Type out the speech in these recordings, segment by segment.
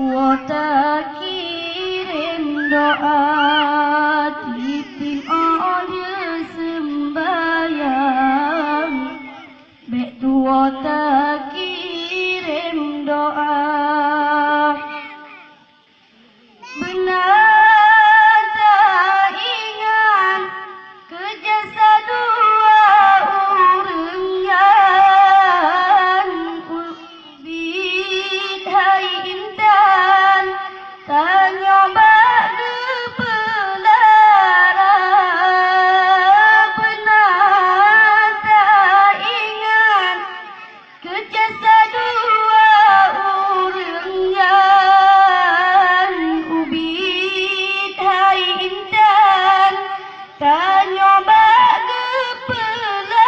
tua tak kirim doa, tipin dia sembahyang. Bek tua tak kirim doa. Benar tak ingat kejasa dua urengan. Ubit hai intan tanya bak gepelara. Benar tak ingat kejasa dua urengan. Ubit hai intan tanya bak gepelara.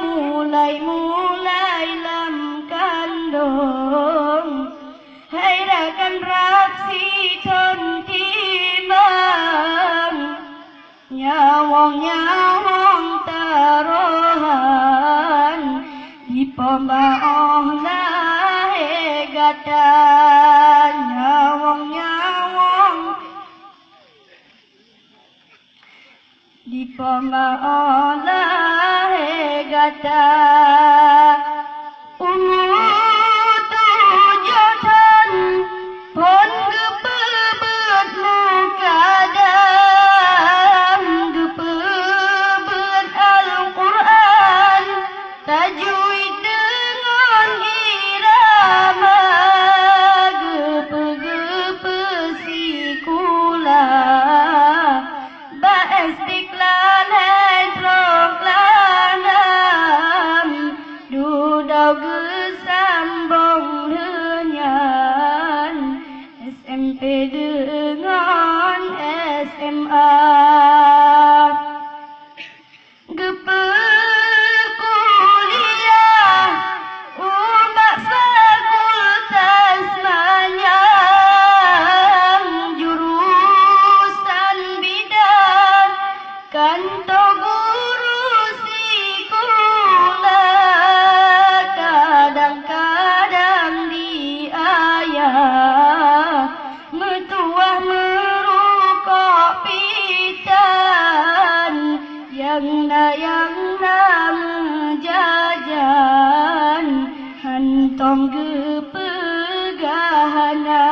Mulai-mulai lam kandung, hai rakan raksi thon timbang. Nyawang tarohan di pembaoh lahe gata. Nyawang di pembaoh lahe gata. Umur 7 tahun pon gepebet mukadam. Gepebet Al-Quran tajwid dengan irama. Gepe-gepe sikula ba istiqlal hedrok lanam. Dudau gesambong henyan SMP dengan SMA. Gepe kuliah umak fakultas manyang. Jurusan bidang kantor guru sekolah. Kadang-kadang diayah metuah merukuk pitan. Yang menjajan hantom gepegahana.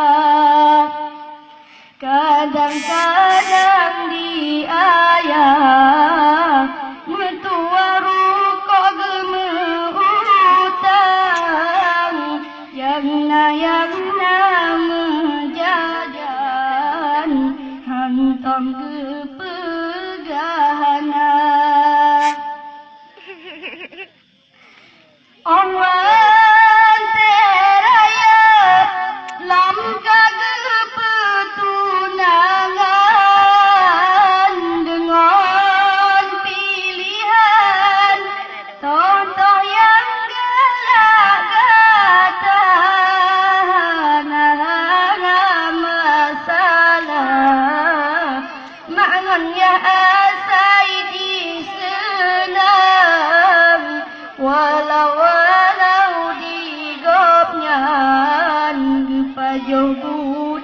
Kadang-kadang diayah metuah rukuk gemeutang. Yang menjajan hantom gepegahana. Orang teraya lam kepetunangan. Dengan pilihan contoh yang gelak gata. Nah masalah maknanya asai di senam. Walau di gopnyan gepajoh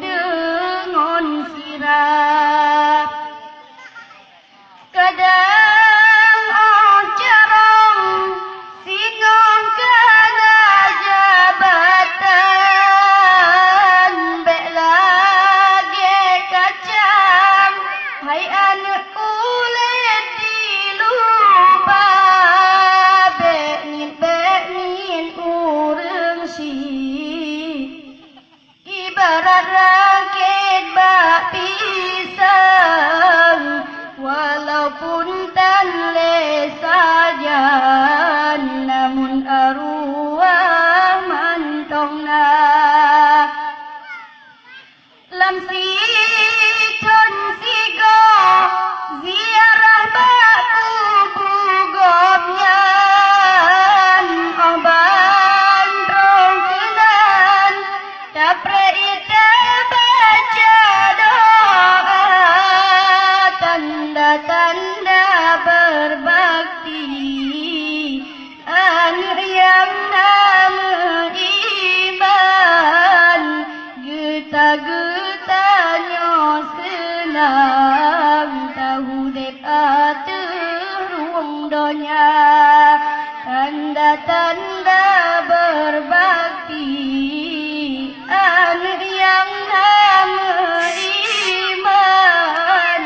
dengan sirap. Kadang ocarong singong kana jabatan. Bek lagi kacang hai anak kulit dilupa. Beknin urang si ibarat rakit bak pisang. Walaupun tan le sajan namun arwah mantongna. Lam siton sigo ziarah bak kubu gopnyan. Oban rong kenan dapre ita baca doa. Tanda-tanda berbakti anak yang nama iman. tanda berbakti, anak yang hamba iman,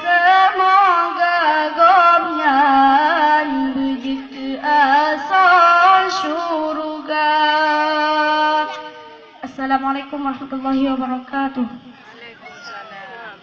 semoga gomnyan begitu asal syurga. Assalamualaikum warahmatullahi wabarakatuh. Waalaikumsalam.